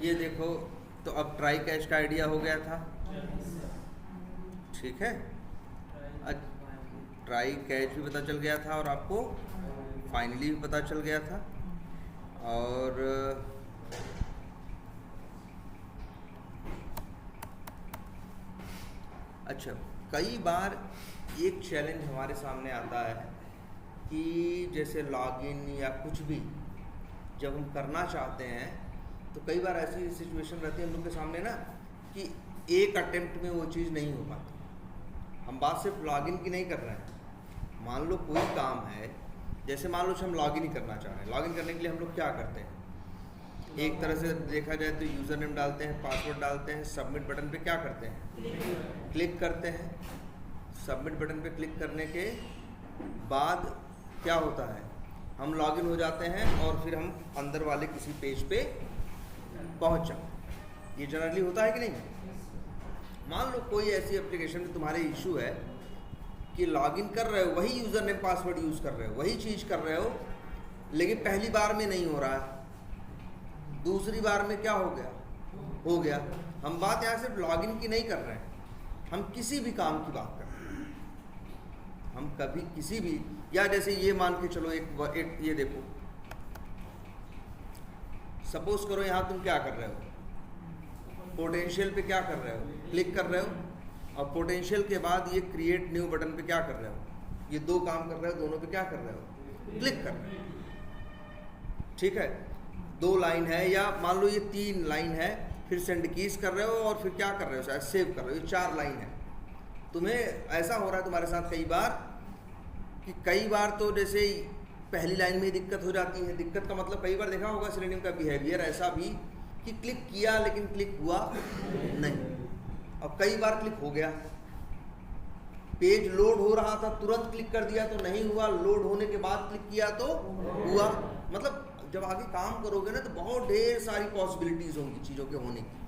ये देखो, तो अब ट्राई कैच का आइडिया हो गया था, ठीक है। ट्राई कैच भी पता चल गया था और आपको फाइनली भी पता चल गया था। और अच्छा, कई बार एक चैलेंज हमारे सामने आता है कि जैसे लॉगिन या कुछ भी जब हम करना चाहते हैं तो कई बार ऐसी सिचुएशन रहती है हम लोग के सामने ना कि एक अटेम्प्ट में वो चीज़ नहीं हो पाती। हम बात सिर्फ लॉगिन की नहीं कर रहे हैं। मान लो कोई काम है, जैसे मान लो हम लॉगिन ही करना चाह रहे हैं। लॉगिन करने के लिए हम लोग क्या करते हैं, एक तरह से देखा जाए तो यूज़र नेम डालते हैं, पासवर्ड डालते हैं, सबमिट बटन पे क्या करते हैं, क्लिक करते हैं। सबमिट बटन पे क्लिक करने के बाद क्या होता है, हम लॉगिन हो जाते हैं और फिर हम अंदर वाले किसी पेज पे पहुंच जाते। ये जनरली होता है कि नहीं। मान लो कोई ऐसी एप्लीकेशन में तुम्हारे इशू है कि लॉगिन कर रहे हो, वही यूज़र नेम पासवर्ड यूज़ कर रहे हो, वही चीज़ कर रहे हो, लेकिन पहली बार में नहीं हो रहा है, दूसरी बार में क्या हो गया, हो गया। हम बात यहाँ सिर्फ लॉगिन की नहीं कर रहे हैं, हम किसी भी काम की बात कर रहे हैं। हम कभी किसी भी, या जैसे ये मान के चलो एक ये देखो, सपोज करो यहाँ तुम क्या कर रहे हो, पोटेंशियल पे क्या कर रहे हो, क्लिक कर रहे हो, और पोटेंशियल के बाद ये क्रिएट न्यू बटन पे क्या कर रहे हो, ये दो काम कर रहे हो, दोनों पे क्या कर रहे हो, क्लिक कर रहे हो, ठीक है। दो लाइन है, या मान लो ये 3 लाइन है, फिर सेंड कीज कर रहे हो और फिर क्या कर रहे हो, शायद सेव कर रहे हो, ये 4 लाइन है। तुम्हें ऐसा हो रहा है तुम्हारे साथ कई बार कि कई बार तो जैसे पहली लाइन में दिक्कत हो जाती है। दिक्कत का मतलब कई बार देखा होगा सिनोनिम का बिहेवियर ऐसा भी कि क्लिक किया लेकिन क्लिक हुआ नहीं, और कई बार क्लिक हो गया। पेज लोड हो रहा था, तुरंत क्लिक कर दिया तो नहीं हुआ, लोड होने के बाद क्लिक किया तो हुआ। मतलब जब आगे काम करोगे ना तो बहुत ढेर सारी पॉसिबिलिटीज होंगी चीज़ों के होने की।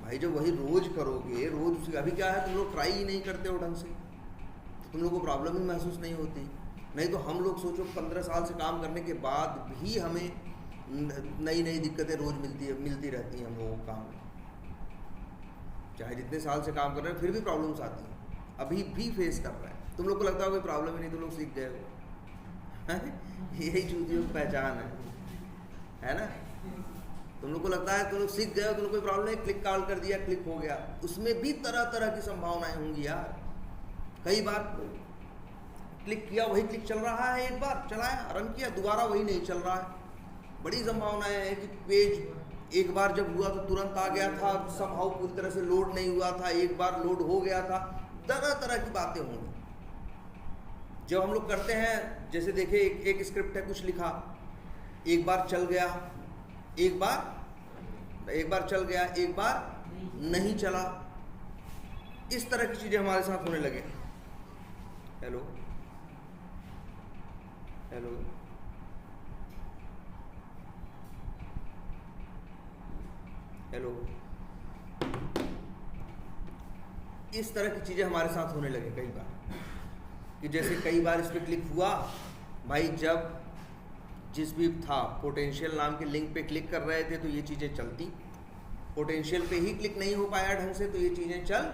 भाई जब वही रोज करोगे, रोज अभी क्या है, तुम लोग ट्राई ही नहीं करते हो ढंग से, तो तुम लोग को प्रॉब्लम ही महसूस नहीं होती। नहीं तो हम लोग सोचो 15 साल से काम करने के बाद भी हमें नई नई दिक्कतें रोज मिलती रहती हैं हम लोगों को काम में। चाहे जितने साल से काम कर रहे हैं फिर भी प्रॉब्लम्स आती हैं, अभी भी फेस कर रहे हैं। तुम लोग को लगता है कोई प्रॉब्लम ही नहीं, तुम लोग सीख गए हो। यही चूतियों की पहचान है ना। तुम लोग को लगता है तुम लोग सीख गए हो, तुम लोग कोई प्रॉब्लम नहीं, क्लिक कॉल कर दिया, क्लिक हो गया। उसमें भी तरह तरह की संभावनाएं होंगी यार। कई बार क्लिक किया, वही क्लिक चल रहा है, एक बार चलाया, रन किया, दोबारा वही नहीं चल रहा है। बड़ी संभावनाएं हैं कि पेज एक बार जब हुआ तो तुरंत आ गया था, समहाउ पूरी तरह से लोड नहीं हुआ था, एक बार लोड हो गया था। तरह तरह की बातें होंगी जब हम लोग करते हैं। जैसे देखे एक स्क्रिप्ट है, कुछ लिखा, एक बार चल गया, एक बार चल गया, एक बार नहीं चला। इस तरह की चीजें हमारे साथ होने लगे। हेलो हेलो हेलो, इस तरह की चीजें हमारे साथ होने लगे कई बार। कि जैसे कई बार इस पर क्लिक हुआ, भाई जब जिस भी था पोटेंशियल नाम के लिंक पे क्लिक कर रहे थे तो ये चीज़ें चलती, पोटेंशियल पे ही क्लिक नहीं हो पाया ढंग से तो ये चीज़ें चल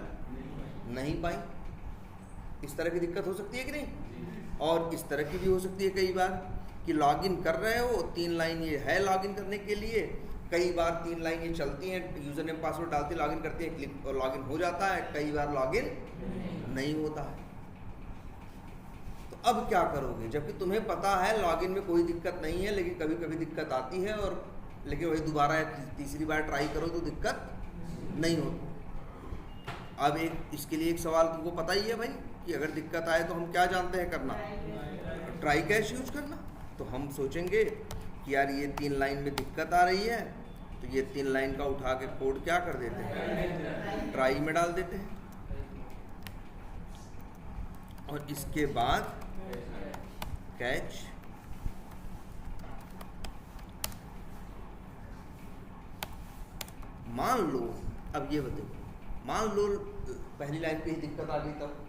नहीं पाई। इस तरह की दिक्कत हो सकती है कि नहीं। और इस तरह की भी हो सकती है कई बार कि लॉगिन कर रहे हो, 3 लाइन ये है लॉगिन करने के लिए, कई बार 3 लाइन ये चलती हैं, यूज़र नेम पासवर्ड डालते लॉगिन करते हैं, क्लिक और लॉगिन हो जाता है, कई बार लॉगिन नहीं होता है। अब क्या करोगे, जबकि तुम्हें पता है लॉगिन में कोई दिक्कत नहीं है, लेकिन कभी कभी दिक्कत आती है, और लेकिन वही दोबारा तीसरी बार ट्राई करो तो दिक्कत नहीं होती। अब इसके लिए एक सवाल तुमको पता ही है भाई कि अगर दिक्कत आए तो हम क्या जानते हैं करना, ट्राई कैश यूज करना। तो हम सोचेंगे कि यार ये 3 लाइन में दिक्कत आ रही है, तो ये 3 लाइन का उठा के कोड क्या कर देते हैं, ट्राई में डाल देते हैं, और इसके बाद कैच। मान लो, अब ये बताओ, मान लो पहली लाइन पे ही दिक्कत आ गई, तब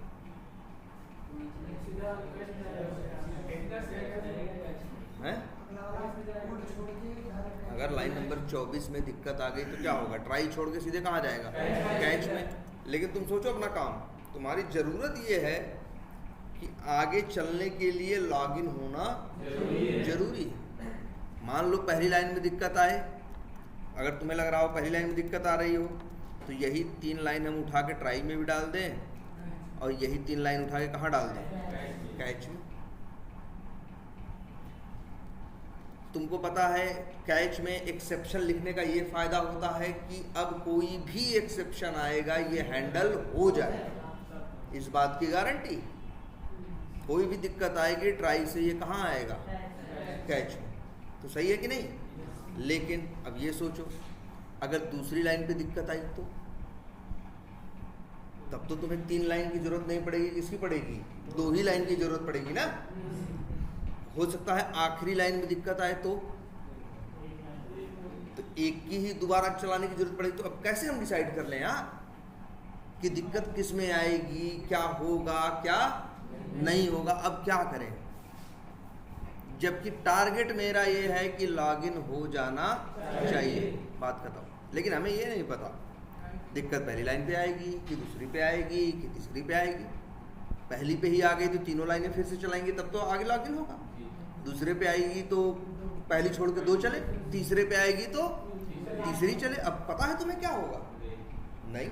है अगर लाइन नंबर 24 में दिक्कत आ गई तो क्या होगा? ट्राई छोड़ के सीधे कहाँ जाएगा? कैच में। लेकिन तुम सोचो अपना काम, तुम्हारी ज़रूरत ये है कि आगे चलने के लिए लॉगिन होना जरूरी है। मान लो पहली लाइन में दिक्कत आए, अगर तुम्हें लग रहा हो पहली लाइन में दिक्कत आ रही हो, तो यही 3 लाइन हम उठा के ट्राई में भी डाल दें और यही 3 लाइन उठा के कहाँ डाल दें? कैच में। तुमको पता है कैच में एक्सेप्शन लिखने का ये फ़ायदा होता है कि अब कोई भी एक्सेप्शन आएगा ये हैंडल हो जाएगा, इस बात की गारंटी। कोई भी दिक्कत आएगी ट्राई से ये कहाँ आएगा? कैच में। तो सही है कि नहीं? लेकिन अब ये सोचो, अगर दूसरी लाइन पे दिक्कत आई तो तब तो तुम्हें 3 लाइन की जरूरत नहीं पड़ेगी, किसकी पड़ेगी? 2 ही लाइन की जरूरत पड़ेगी ना। हो सकता है आखिरी लाइन में दिक्कत आए तो एक की ही दोबारा चलाने की जरूरत पड़ेगी। तो अब कैसे हम डिसाइड कर लें कि दिक्कत किस में आएगी, क्या होगा, क्या नहीं होगा? अब क्या करें? जबकि टारगेट मेरा ये है कि लॉगिन हो जाना चाहिए, बात खत्म। लेकिन हमें ये नहीं पता दिक्कत पहली लाइन पे आएगी कि दूसरी पे आएगी कि तीसरी पे आएगी। पहली पे ही आ गई तो तीनों लाइनें फिर से चलाएंगे तब तो आगे लॉगिन होगा। दूसरे पे आएगी तो पहली छोड़ के 2 चले, तीसरे पे आएगी तो तीसरी चले। अब पता है तुम्हें क्या होगा? नहीं।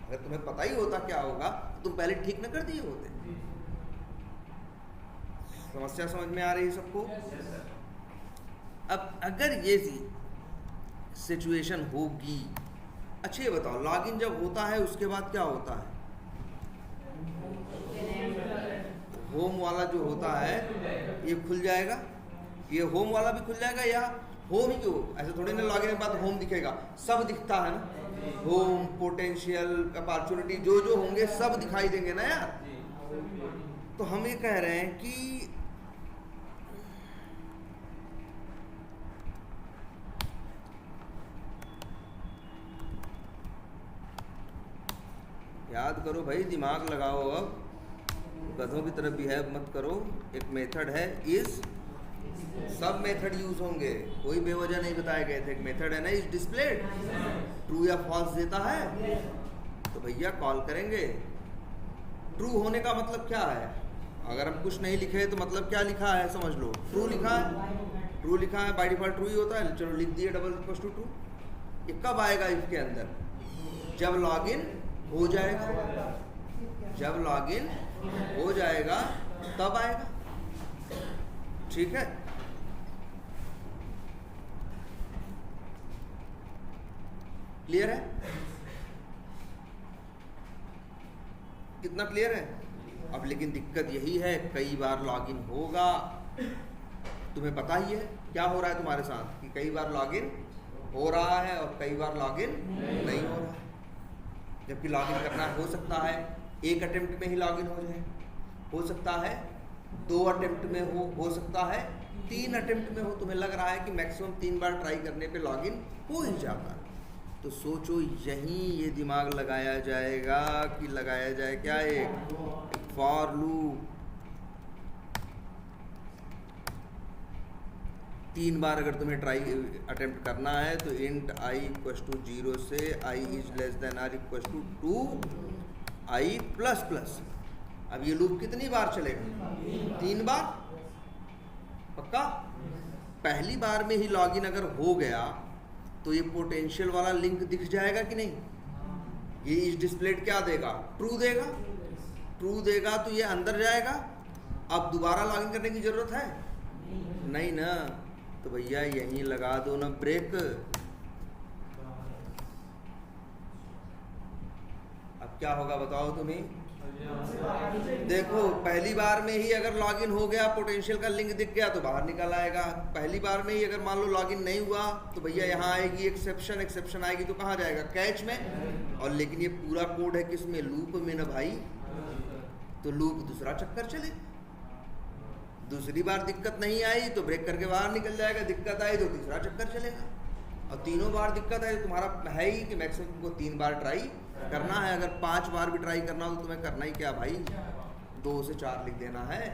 अगर तुम्हें पता ही होता क्या होगा तो तुम पहले ठीक न कर दिए होते। समस्या समझ में आ रही है सबको? अब अगर ये सिचुएशन होगी, अच्छा ये बताओ, लॉगिन जब होता है उसके बाद क्या होता है? होम वाला जो होता है ये खुल जाएगा, ये होम वाला भी खुल जाएगा। या होम ही क्यों, ऐसे थोड़ी ना लॉगिन के बाद होम दिखेगा, सब दिखता है ना। होम, पोटेंशियल, अपॉर्चुनिटी जो जो होंगे सब दिखाई देंगे ना यार। तो हम ये कह रहे हैं कि याद करो भाई, दिमाग लगाओ। अब गधों की तरफ बिहेव मत करो। एक मेथड है इज, सब मेथड यूज होंगे, कोई बेवजह नहीं बताए गए थे। एक मेथड है ना इज डिस्प्लेड, ट्रू या फॉल्स देता है तो भैया कॉल करेंगे। ट्रू होने का मतलब क्या है? अगर हम कुछ नहीं लिखे तो मतलब क्या लिखा है समझ लो, ट्रू लिखा है। ट्रू लिखा है बाय डिफॉल्ट ट्रू ही होता है, चलो लिख दिए डबल इक्वल टू ट्रू। ये कब आएगा इसके अंदर? जब लॉगिन हो जाएगा। जब लॉगिन हो जाएगा तब आएगा। ठीक है? क्लियर है? कितना क्लियर है? अब लेकिन दिक्कत यही है, कई बार लॉगिन होगा, तुम्हें पता ही है क्या हो रहा है तुम्हारे साथ कि कई बार लॉगिन हो रहा है और कई बार लॉगिन नहीं हो रहा है। जबकि लॉगिन करना हो सकता है 1 अटेम्प्ट में ही लॉगिन हो जाए, हो सकता है 2 अटेम्प्ट में हो सकता है 3 अटेम्प्ट में हो। तुम्हें लग रहा है कि मैक्सिमम 3 बार ट्राई करने पे लॉगिन हो ही जाता है। तो सोचो यहीं ये दिमाग लगाया जाएगा कि लगाया जाए क्या, एक फॉर लूप। 3 बार अगर तुम्हें ट्राई अटेम्प्ट करना है तो इंट i इक्वल टू 0 से i is less than or equal to 2 i plus plus. अब ये लूप कितनी बार चलेगा? 3 बार पक्का। पहली बार में ही लॉगिन अगर हो गया तो ये पोटेंशियल वाला लिंक दिख जाएगा कि नहीं? ये इस डिस्प्लेड क्या देगा? ट्रू देगा। ट्रू देगा तो ये अंदर जाएगा। अब दोबारा लॉगिन करने की जरूरत है नहीं ना, तो भैया यहीं लगा दो ना ब्रेक। अब क्या होगा बताओ तुम्हें? देखो पहली बार में ही अगर लॉगिन हो गया, पोटेंशियल का लिंक दिख गया तो बाहर निकल आएगा। पहली बार में ही अगर मान लो लॉगिन नहीं हुआ तो भैया यहाँ आएगी एक्सेप्शन, एक्सेप्शन आएगी तो कहाँ जाएगा? कैच में। और लेकिन ये पूरा कोड है किसमें? लूप में ना भाई। तो लूप दूसरा चक्कर चले। दूसरी बार दिक्कत नहीं आई तो ब्रेक करके बाहर निकल जाएगा, दिक्कत आई तो तीसरा चक्कर चलेगा। और 3 बार दिक्कत आई तो तुम्हारा है ही कि मैक्सिमम तुमको 3 बार ट्राई करना है। अगर 5 बार भी ट्राई करना हो तो तुम्हें करना ही क्या भाई? 2 से 4 लिख देना है।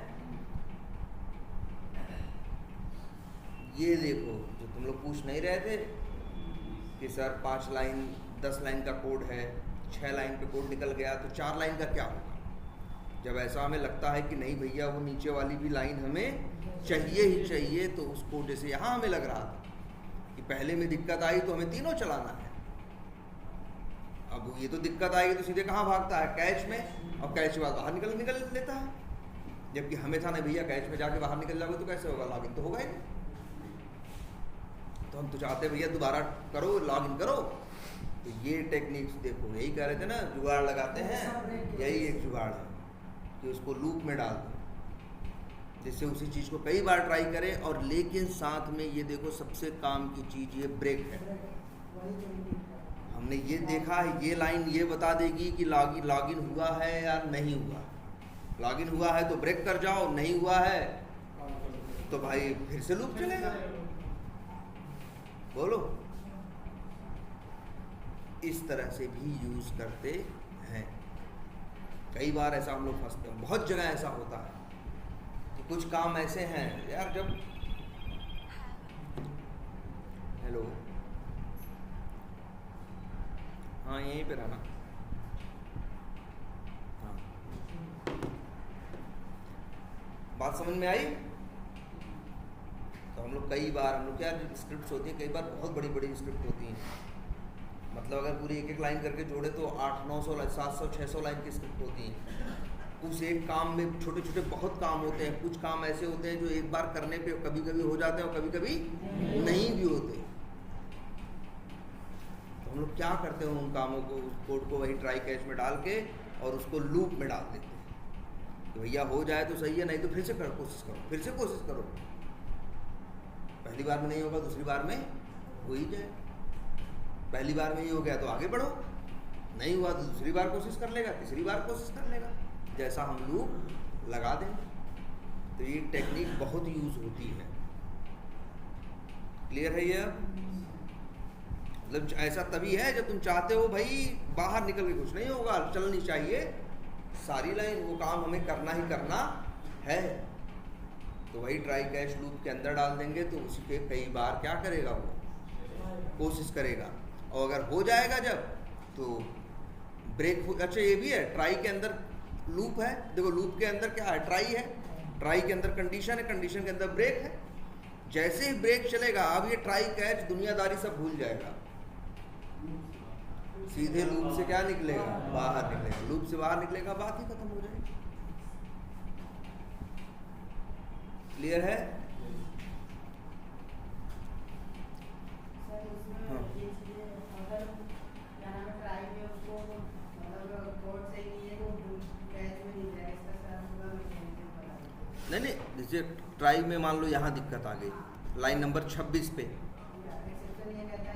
ये देखो जो तुम लोग पूछ नहीं रहे थे कि सर 5 लाइन 10 लाइन का कोड है, 6 लाइन पे कोड निकल गया तो 4 लाइन का क्या होगा? जब ऐसा हमें लगता है कि नहीं भैया वो नीचे वाली भी लाइन हमें चाहिए ही चाहिए, तो उसको जैसे यहाँ हमें लग रहा था कि पहले में दिक्कत आई तो हमें तीनों चलाना है, अब ये तो दिक्कत आएगी तो सीधे कहाँ भागता है? कैच में, और कैच के बाद बाहर निकल लेता है, जबकि हमें था ना भैया कैच में जाके बाहर निकल जाओगे तो कैसे होगा? लॉगिन तो होगा ही नहीं। तो हम तो चाहते भैया दोबारा करो, लॉगिन करो। तो ये टेक्निक्स देखो, यही कह रहे थे ना, जुगाड़ लगाते हैं, यही एक जुगाड़ है कि उसको लूप में डाल दो, जिससे उसी चीज़ को कई बार ट्राई करें। और लेकिन साथ में ये देखो सबसे काम की चीज़ ये ब्रेक है। हमने ये देखा है, ये लाइन ये बता देगी कि लॉगिन हुआ है या नहीं हुआ। लॉगिन हुआ है तो ब्रेक कर जाओ, नहीं हुआ है तो भाई फिर से लूप चलेगा। बोलो, इस तरह से भी यूज करते हैं। कई बार ऐसा हम लोग फंसते हैं, बहुत जगह ऐसा होता है कि कुछ काम ऐसे हैं यार, जब हेलो हाँ यहीं पे रहना, हाँ बात समझ में आई? तो हम लोग कई बार, हम लोग क्या स्क्रिप्ट्स होती हैं, कई बार बहुत बड़ी बड़ी स्क्रिप्ट होती हैं, मतलब अगर पूरी एक एक लाइन करके जोड़े तो 800-900 700-600 लाइन की स्क्रिप्ट होती हैं। उस एक काम में छोटे छोटे बहुत काम होते हैं। कुछ काम ऐसे होते हैं जो एक बार करने पे कभी कभी हो जाते हैं और कभी कभी नहीं भी होते। तो हम लोग क्या करते हैं, उन कामों को, उस कोड को वही ट्राई कैच में डाल के और उसको लूप में डाल देते हैं कि भैया हो जाए तो सही है, नहीं तो फिर से कोशिश करो, फिर से कोशिश करो। पहली बार में नहीं होगा, दूसरी बार में हो ही जाए। पहली बार में ही हो गया तो आगे बढ़ो, नहीं हुआ तो दूसरी बार कोशिश कर लेगा, तीसरी बार कोशिश कर लेगा, जैसा हम लूप लगा देंगे। तो ये टेक्निक बहुत यूज होती है। क्लियर है ये? मतलब ऐसा तभी है जब तुम चाहते हो भाई बाहर निकल के कुछ नहीं होगा, चलनी चाहिए सारी लाइन, वो काम हमें करना ही करना है, तो वही ट्राई कैच लूप के अंदर डाल देंगे। तो उसी पे कई बार क्या करेगा, वो कोशिश करेगा, और अगर हो जाएगा जब तो ब्रेक अच्छा ये भी है, ट्राई के अंदर लूप है। देखो लूप के अंदर क्या है, ट्राई है, ट्राई के अंदर कंडीशन है, कंडीशन के अंदर ब्रेक है। जैसे ही ब्रेक चलेगा, अब ये ट्राई कैच दुनियादारी सब भूल जाएगा, सीधे लूप से क्या निकलेगा, बाहर निकलेगा। लूप से बाहर निकलेगा, बात ही खत्म हो जाएगी। क्लियर है? नहीं, जैसे ट्राई में मान लो यहाँ दिक्कत आ गई, लाइन नंबर 26 पे,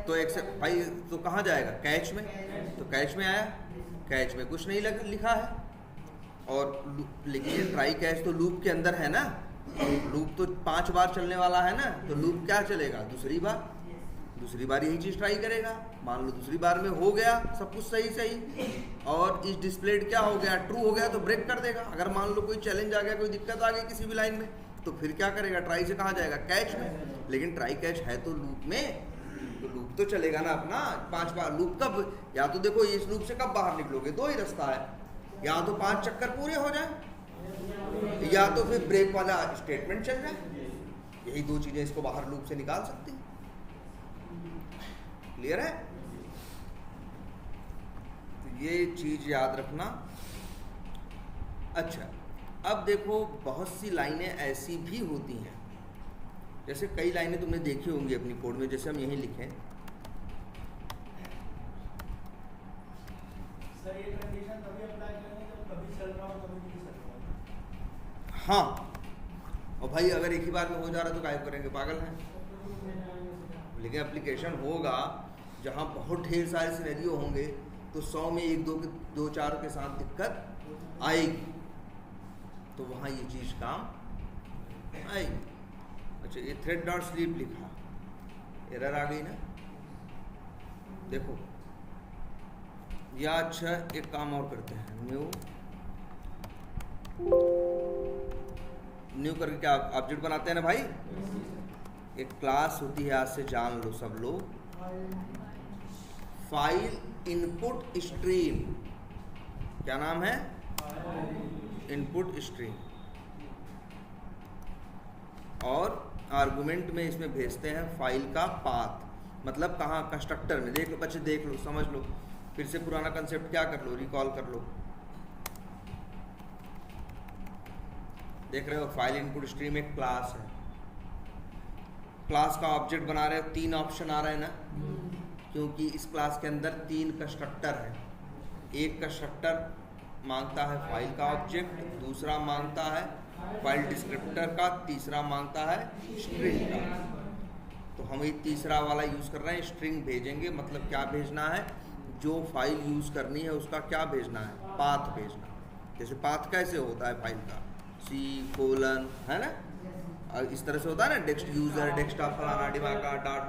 तो एक्सेप्ट भाई तो कहाँ जाएगा, कैच में। तो कैच में आया, कैच में कुछ नहीं लिखा है, और लेकिन ट्राई कैच तो लूप के अंदर है ना, लूप तो 5 बार चलने वाला है ना, तो लूप क्या चलेगा, दूसरी बार यही चीज़ ट्राई करेगा। मान लो दूसरी बार में हो गया सब कुछ सही और इस डिस्प्लेड क्या हो गया, ट्रू हो गया, तो ब्रेक कर देगा। अगर मान लो कोई चैलेंज आ गया, कोई दिक्कत आ गई किसी भी लाइन में, तो फिर क्या करेगा, ट्राई से कहाँ जाएगा, कैच में। लेकिन ट्राई कैच है तो लूप में, तो लूप तो चलेगा ना अपना 5 बार। लूप कब, या तो देखो इस लूप से कब बाहर निकलोगे, 2 ही रास्ता है, या तो 5 चक्कर पूरे हो जाए, या तो फिर ब्रेक वाला स्टेटमेंट चल जाए। यही 2 चीजें इसको बाहर लूप से निकाल सकती हैं। क्लियर है? तो ये चीज याद रखना। अच्छा, अब देखो बहुत सी लाइनें ऐसी भी होती हैं, जैसे कई लाइनें तुमने देखी होंगी अपनी कोड में, जैसे हम यहीं लिखें, सर ये कंडीशन तभी अप्लाई करेंगे जब कभी चल रहा हो कभी नहीं चल रहा। हाँ, और भाई अगर एक ही बार में हो जा रहा है तो गायब करेंगे, पागल हैं। लेकिन एप्लीकेशन होगा जहाँ बहुत ढेर सारे सिनेरियो होंगे, तो 100 में 1-2-4 के साथ दिक्कत आएगी, तो वहाँ ये चीज़ काम आएगी। अच्छा, ये थ्रेड डॉट स्लीप लिखा, एरर आ गई ना, देखो। या अच्छा एक काम और करते हैं, न्यू करके क्या ऑब्जेक्ट बनाते हैं ना भाई, एक क्लास होती है, आज से जान लो सब लोग, फाइल इनपुट स्ट्रीम। क्या नाम है? Input stream. और आर्गुमेंट में इसमें भेजते हैं फाइल का पाथ, मतलब कहाँ, कंस्ट्रक्टर में। देख लो बच्चे, देख लो, समझ लो, फिर से पुराना कंसेप्ट क्या कर लो, रिकॉल कर लो। देख रहे हो, फाइल इनपुट स्ट्रीम एक क्लास है। क्लास का ऑब्जेक्ट बना रहे हो, 3 ऑप्शन आ रहे हैं ना, क्योंकि इस क्लास के अंदर 3 कंस्ट्रक्टर है। एक कंस्ट्रक्टर मांगता है फाइल का ऑब्जेक्ट, दूसरा मांगता है फाइल डिस्क्रिप्टर का, तीसरा मांगता है स्ट्रिंग का। तो हम ये तीसरा वाला यूज़ कर रहे हैं, स्ट्रिंग भेजेंगे। मतलब क्या भेजना है, जो फाइल यूज़ करनी है उसका क्या भेजना है, पाथ भेजना। जैसे पाथ कैसे होता है फाइल का, C:, है ना, और इस तरह से होता है ना, डेस्क यूज़र, डेस्कटॉप फलाना डिमाका डॉट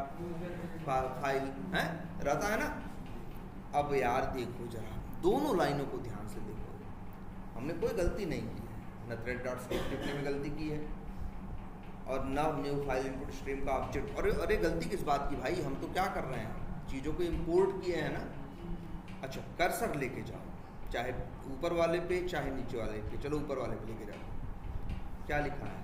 फाइल है, रहता है ना। अब यार देखो जरा, दोनों लाइनों को ध्यान से देखो, हमने कोई गलती नहीं की है, न thread.script लिखने में गलती की है और न न्यू फाइल इनपुट स्ट्रीम का ऑब्जेक्ट। और अरे गलती किस बात की भाई, हम तो क्या कर रहे हैं, चीज़ों को इंपोर्ट किए हैं ना। अच्छा, कर्सर लेके जाओ, चाहे ऊपर वाले पे चाहे नीचे वाले पे। चलो ऊपर वाले पे लेके जाओ, क्या लिखा है,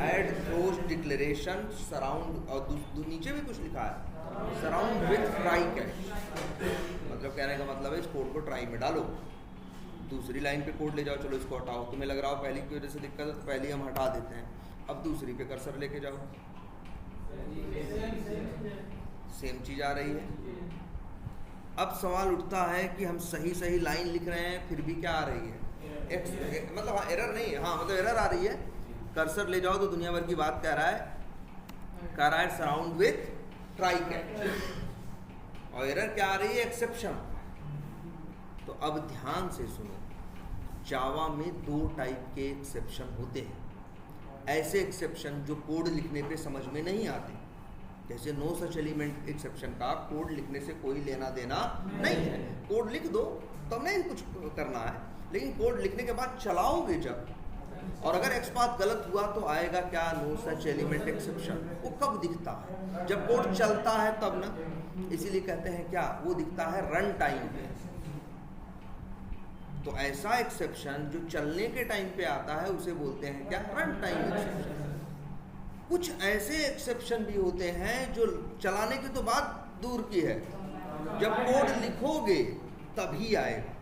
ऐड थ्रोज डिक्लेरेशन सराउंड, और नीचे भी कुछ लिखा है, सराउंड विथ ट्राई कैच। मतलब कहने का मतलब है इस कोड को ट्राई में डालो। दूसरी लाइन पे कोड ले जाओ, चलो इसको हटाओ, तुम्हें लग रहा हो पहली की वजह से दिक्कत है तो पहली हम हटा देते हैं, अब दूसरी पे कर्सर लेके जाओ, सेम चीज़ आ रही है। अब सवाल उठता है कि हम सही सही लाइन लिख रहे हैं, फिर भी क्या आ रही है, मतलब हाँ एरर नहीं, हाँ मतलब एरर आ रही है। कर्सर ले जाओ तो दुनिया भर की बात कह रहा है सराउंड विथ ट्राई कैच, और एरर क्या आ रही है, एक्सेप्शन। तो अब ध्यान से सुनो, जावा में 2 टाइप के एक्सेप्शन होते हैं। ऐसे एक्सेप्शन जो कोड लिखने पे समझ में नहीं आते, जैसे नो सच एलिमेंट एक्सेप्शन का कोड लिखने से कोई लेना देना नहीं है। कोड लिख दो तब नहीं कुछ करना है, लेकिन कोड लिखने के बाद चलाओगे जब, और अगर एक्सपाथ गलत हुआ तो आएगा क्या, नो सच एलिमेंट एक्सेप्शन। वो कब दिखता है, जब कोड चलता है तब ना, इसीलिए कहते हैं क्या, वो दिखता है रन टाइम पे। तो ऐसा एक्सेप्शन जो चलने के टाइम पे आता है उसे बोलते हैं क्या, रन टाइम एक्सेप्शन। कुछ ऐसे एक्सेप्शन भी होते हैं जो चलाने की तो बात दूर की है, जब कोड लिखोगे तभी आएगा।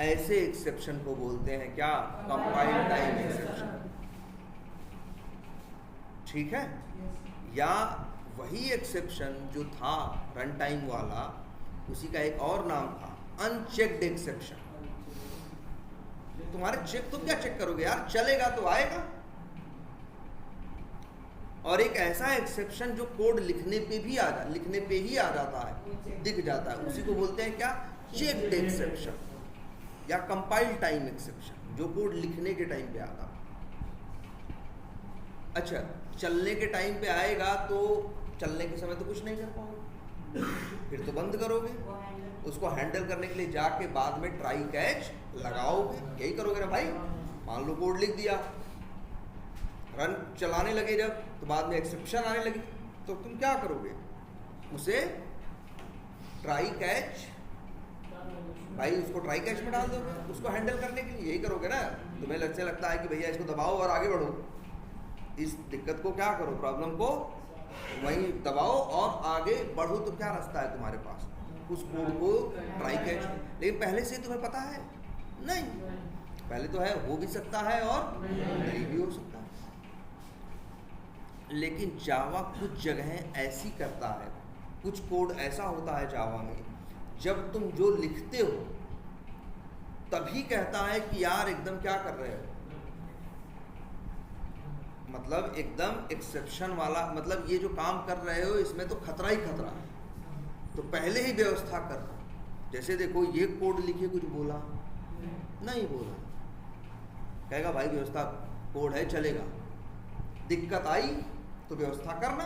ऐसे एक्सेप्शन को बोलते हैं क्या, कंपाइल टाइम एक्सेप्शन। ठीक है, या वही एक्सेप्शन जो था रन टाइम वाला, उसी का एक और नाम था अनचेक्ड एक्सेप्शन। तुम्हारे चेक, तुम क्या चेक करोगे यार, चलेगा तो आएगा। और एक ऐसा एक्सेप्शन जो कोड लिखने पे ही आ जाता है, दिख जाता है, उसी को बोलते हैं क्या, चेक्ड एक्सेप्शन या कंपाइल टाइम एक्सेप्शन, जो कोड लिखने के टाइम पे आता है। अच्छा, चलने के टाइम पे आएगा तो चलने के समय तो कुछ नहीं कर पाओगे, फिर तो बंद करोगे, उसको हैंडल करने के लिए जाके बाद में ट्राई कैच लगाओगे, यही करोगे ना भाई। मान लो कोड लिख दिया, रन चलाने लगे जब, तो बाद में एक्सेप्शन आने लगी, तो तुम क्या करोगे, उसे ट्राई कैच, भाई उसको ट्राई कैच में डाल दोगे, उसको हैंडल करने के लिए यही करोगे ना। तुम्हें लगता है कि भैया इसको दबाओ और आगे बढ़ो, इस दिक्कत को क्या करो, प्रॉब्लम को वहीं दबाओ और आगे बढ़ो, तो क्या रास्ता है तुम्हारे पास, उस कोड को ट्राई कैच। लेकिन पहले से तुम्हें पता है नहीं, पहले तो है, हो भी सकता है और नहीं भी हो सकता है। लेकिन जावा कुछ जगहें ऐसी करता है, कुछ कोड ऐसा होता है जावा में, जब तुम जो लिखते हो तभी कहता है कि यार एकदम क्या कर रहे हो, मतलब एकदम एक्सेप्शन वाला, मतलब ये जो काम कर रहे हो इसमें तो खतरा ही खतरा है, तो पहले ही व्यवस्था कर दो। जैसे देखो ये कोड लिखे, कुछ बोला नहीं, बोला, कहेगा भाई व्यवस्था कोड है चलेगा, दिक्कत आई तो व्यवस्था करना,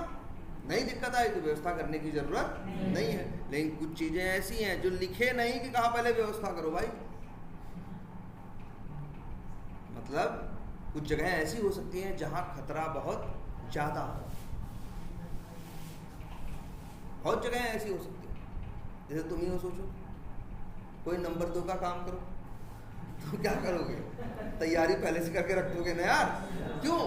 नहीं दिक्कत आई तो व्यवस्था करने की जरूरत नहीं है। लेकिन कुछ चीजें ऐसी हैं जो लिखे नहीं कि कहाँ पहले व्यवस्था करो भाई, मतलब कुछ जगह ऐसी हो सकती हैं जहाँ खतरा बहुत ज़्यादा हो। बहुत जगह ऐसी हो सकती है, जैसे तुम ही हो, सोचो कोई नंबर 2 का काम करो तो क्या करोगे? तैयारी पहले से करके रखोगे ना यार। क्यों?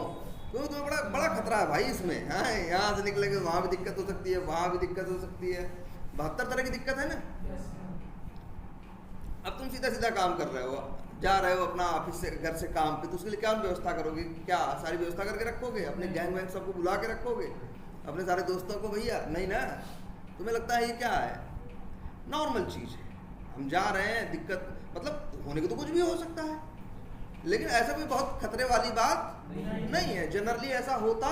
क्योंकि तुम्हें बड़ा बड़ा खतरा है भाई इसमें। हाँ, यहाँ से निकलेंगे वहाँ भी दिक्कत हो सकती है, वहाँ भी दिक्कत हो सकती है, 72 तरह की दिक्कत है ना। अब तुम सीधा सीधा काम कर रहे हो, जा रहे हो अपना ऑफिस से घर से काम पे, तो उसके लिए क्या व्यवस्था करोगे? क्या सारी व्यवस्था करके रखोगे? अपने गैंग वैंग सबको बुला के रखोगे, अपने सारे दोस्तों को? भैया नहीं ना। तुम्हें लगता है ये क्या है, नॉर्मल चीज़ है, हम जा रहे हैं, दिक्कत मतलब होने को तो कुछ भी हो सकता है, लेकिन ऐसा कोई बहुत खतरे वाली बात नहीं है। जनरली ऐसा होता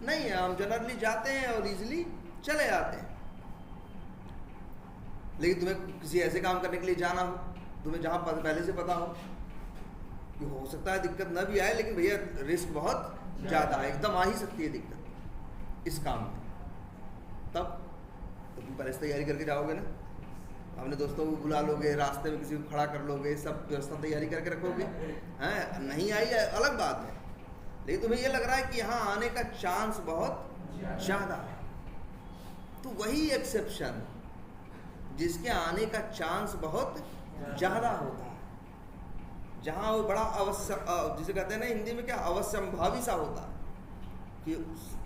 नहीं है, हम जनरली जाते हैं और इजीली चले जाते हैं। लेकिन तुम्हें किसी ऐसे काम करने के लिए जाना हो, तुम्हें जहाँ पहले से पता हो कि हो सकता है दिक्कत न भी आए, लेकिन भैया रिस्क बहुत ज़्यादा है, एकदम आ ही सकती है दिक्कत इस काम में, तब तो तुम पहले से तैयारी करके जाओगे ना। अपने दोस्तों को बुला लोगे, रास्ते में किसी को खड़ा कर लोगे, सब व्यवस्था तैयारी करके रखोगे। हैं, नहीं आई है अलग बात है, लेकिन तुम्हें ये लग रहा है कि यहाँ आने का चांस बहुत ज़्यादा है, तो वही एक्सेप्शन जिसके आने का चांस बहुत ज़्यादा होता है, जहाँ वो बड़ा अवश्य, जिसे कहते हैं ना हिंदी में क्या, अवश्यंभावी सा होता है कि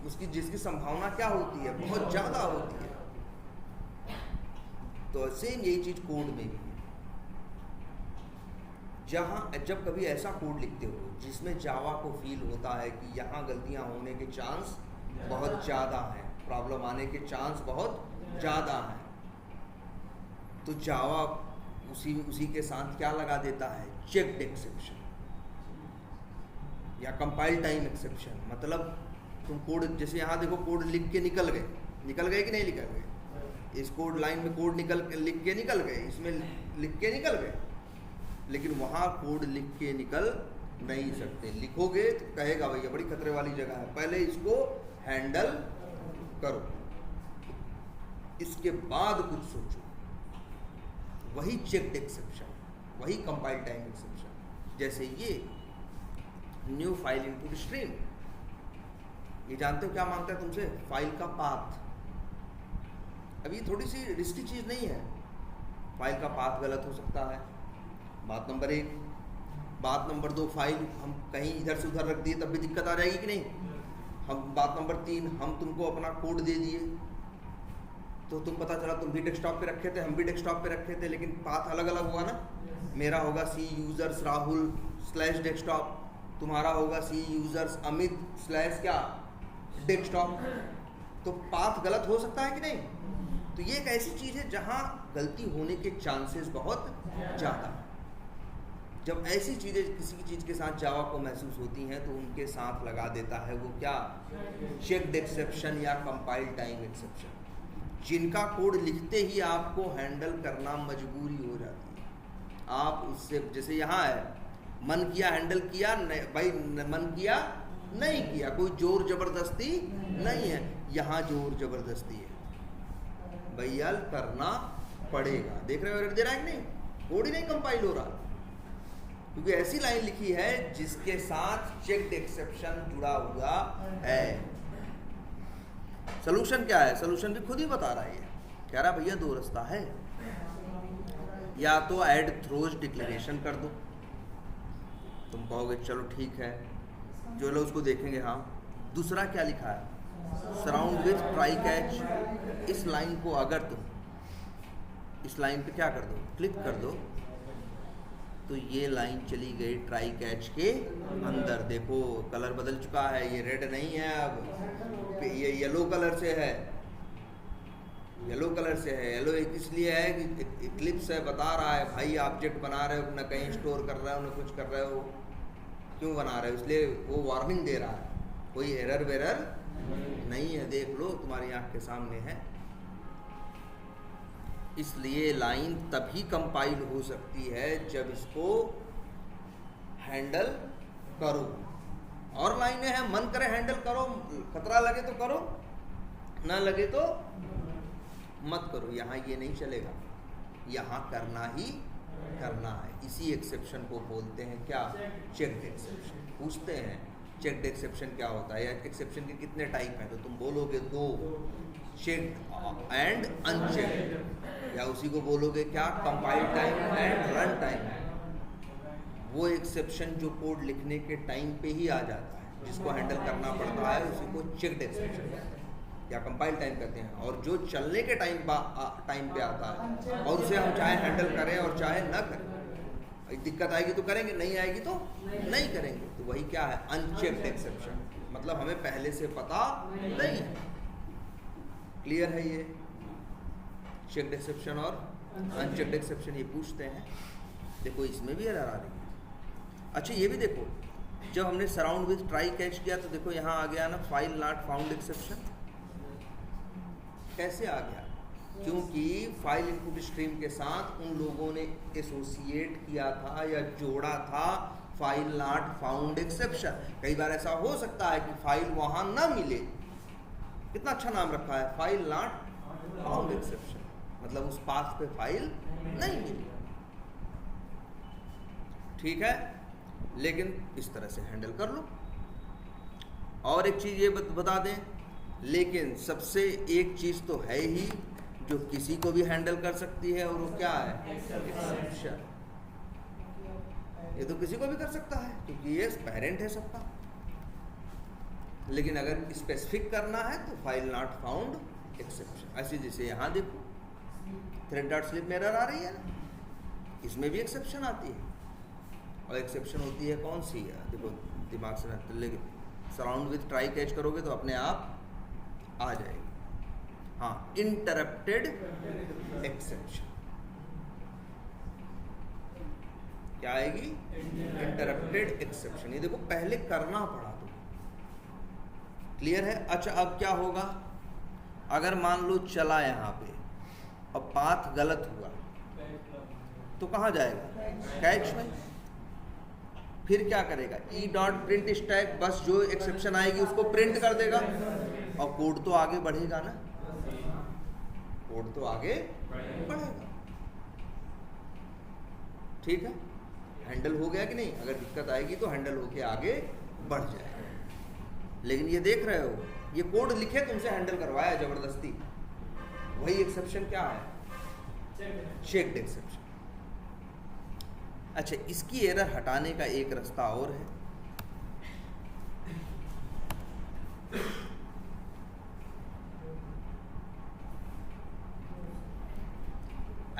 उसकी जिसकी संभावना क्या होती है, बहुत ज़्यादा होती है। तो सेम यही चीज़ कोड में भी है। जब कभी ऐसा कोड लिखते हो जिसमें जावा को फील होता है कि यहाँ गलतियाँ होने के चांस बहुत ज़्यादा हैं, प्रॉब्लम आने के चांस बहुत ज़्यादा हैं, तो जावा उसी के साथ क्या लगा देता है, चेक्ड एक्सेप्शन या कंपाइल टाइम एक्सेप्शन। मतलब तुम कोड, जैसे यहाँ देखो कोड लिख के निकल गए कि नहीं निकल गए, इस कोड लाइन में कोड लिख के निकल गए, इसमें लिख के निकल गए, लेकिन वहाँ कोड लिख के निकल नहीं सकते। लिखोगे तो कहेगा भैया बड़ी खतरे वाली जगह है, पहले इसको हैंडल करो, इसके बाद कुछ सोचो। वही चेक्ड एक्सेप्शन, वही कंपाइल टाइम एक्सेप्शन। जैसे ये न्यू फाइल इनपुट स्ट्रीम, ये जानते हो क्या मांगता है तुमसे? फाइल का पाथ। अब ये थोड़ी सी रिस्की चीज़ नहीं है, फाइल का पाथ गलत हो सकता है, बात नंबर 1। बात नंबर 2, फाइल हम कहीं इधर से उधर रख दिए तब भी दिक्कत आ जाएगी कि नहीं। हम बात नंबर 3, हम तुमको अपना कोड दे दिए, तो तुम पता चला तुम भी डेस्कटॉप पे रखे थे, हम भी डेस्कटॉप पे रखे थे, लेकिन पाथ अलग अलग हुआ ना। मेरा होगा सी यूजर्स राहुल /डेस्कटॉप, तुम्हारा होगा सी यूजर्स अमित / डेस्कटॉप, तो पाथ गलत हो सकता है कि नहीं। तो ये एक ऐसी चीज़ है जहाँ गलती होने के चांसेस बहुत ज़्यादा हैं। जब ऐसी चीज़ें किसी की चीज़ के साथ जावा को महसूस होती हैं तो उनके साथ लगा देता है वो क्या, चेक्ड एक्सेप्शन या कंपाइल टाइम एक्सेप्शन, जिनका कोड लिखते ही आपको हैंडल करना मजबूरी हो जाती है। आप उससे, जैसे यहाँ है, मन किया हैंडल किया, भाई मन किया नहीं किया, कोई जोर जबरदस्ती नहीं है। यहाँ जोर जबरदस्ती है, भैया करना पड़ेगा। देख रहे हो एरर दे रहा है कि नहीं, कोड ही नहीं कंपाइल हो रहा, क्योंकि ऐसी लाइन लिखी है जिसके साथ चेक्ड एक्सेप्शन जुड़ा हुआ है। सलूशन क्या है? सलूशन भी खुद ही बता रहा है, कह रहा भैया 2 रास्ता है, या तो ऐड थ्रोज डिक्लेरेशन कर दो, तुम कहोगे चलो ठीक है, जो लोग उसको देखेंगे। हाँ, दूसरा क्या लिखा है, सराउंड विथ ट्राई कैच। इस लाइन को अगर तुम इस लाइन पे क्या कर दो, क्लिक कर दो, तो ये लाइन चली गई ट्राई कैच के अंदर। देखो कलर बदल चुका है, ये रेड नहीं है, अब ये येलो कलर से है, येलो कलर से है। येलो इसलिए है कि इक्लिप्स है, बता रहा है भाई ऑब्जेक्ट बना रहे हो, न कहीं स्टोर कर रहे हो, न कुछ कर रहे हो, क्यों बना रहे हो, इसलिए वो वार्निंग दे रहा है, कोई एरर वेरर नहीं है, देख लो तुम्हारी आंख के सामने है। इसलिए लाइन तभी कंपाइल हो सकती है जब इसको हैंडल करो। और लाइनें हैं, मन करे हैंडल करो, खतरा लगे तो करो, ना लगे तो मत करो। यहाँ ये नहीं चलेगा, यहाँ करना ही करना है। इसी एक्सेप्शन को बोलते हैं क्या, चेक्ड एक्सेप्शन। पूछते हैं चेक्ड एक्सेप्शन क्या होता है या एक्सेप्शन के कितने टाइप हैं, तो तुम बोलोगे दो, चेक्ड एंड अनचेक्ड, या उसी को बोलोगे क्या, compile time and run time. वो एक्सेप्शन जो कोड लिखने के टाइम पे ही आ जाता है, जिसको हैंडल करना पड़ता है, उसी को चेक्ड एक्सेप्शन कहते हैं या कंपाइल टाइम कहते हैं। और जो चलने के टाइम पे आता है और उसे हम चाहे हैंडल करें और चाहे ना करें, दिक्कत आएगी तो करेंगे, नहीं आएगी तो नहीं करेंगे, तो वही क्या है, अनचेक्ड एक्सेप्शन। मतलब हमें पहले से पता नहीं है। क्लियर है ये चेक्ड एक्सेप्शन और अनचेक्ड एक्सेप्शन, ये पूछते हैं। देखो इसमें भी एरर आ रही है। अच्छा ये भी देखो, जब हमने सराउंड विद ट्राई कैच किया तो देखो यहाँ आ गया ना फाइल नॉट फाउंड एक्सेप्शन। कैसे आ गया, क्योंकि फाइल इनपुट स्ट्रीम के साथ उन लोगों ने एसोसिएट किया था या जोड़ा था फाइल नॉट फाउंड एक्सेप्शन। कई बार ऐसा हो सकता है कि फाइल वहां ना मिले, कितना अच्छा नाम रखा है, फाइल नॉट फाउंड एक्सेप्शन, मतलब उस पाथ पे फाइल नहीं मिली। ठीक है, लेकिन इस तरह से हैंडल कर लो। और एक चीज ये बता दें, लेकिन सबसे एक चीज तो है ही जो किसी को भी हैंडल कर सकती है, और वो क्या है, एक्सेप्शन। ये तो किसी को भी कर सकता है क्योंकि ये पेरेंट है सबका। लेकिन अगर स्पेसिफिक करना है तो फाइल नॉट फाउंड एक्सेप्शन। ऐसे जैसे यहाँ देखो थ्रेड डॉट स्लिप में एरर आ रही है ना, इसमें भी एक्सेप्शन आती है। और एक्सेप्शन होती है कौन सी है, देखो दिमाग से ना, लेकिन सराउंड विद ट्राई कैच करोगे तो अपने आप आ जाएगी। हाँ, इंटरप्टेड एक्सेप्शन क्या आएगी, इंटरप्टेड एक्सेप्शन। ये देखो पहले करना पड़ा तो। क्लियर है। अच्छा अब क्या होगा, अगर मान लो चला यहाँ पे और पाथ गलत हुआ तो कहाँ जाएगा, कैच में। फिर क्या करेगा, ई डॉट प्रिंट स्टैक, बस जो एक्सेप्शन आएगी उसको प्रिंट कर देगा और कोड तो आगे बढ़ेगा ना, कोड तो आगे बढ़ेगा। ठीक है, हैंडल हो गया कि नहीं। अगर दिक्कत आएगी तो हैंडल होके आगे बढ़ जाएगा। लेकिन ये देख रहे हो, ये कोड लिखे तुमसे हैंडल करवाया जबरदस्ती, वही एक्सेप्शन क्या है, चेक्ड एक्सेप्शन। अच्छा, इसकी एरर हटाने का एक रास्ता और है।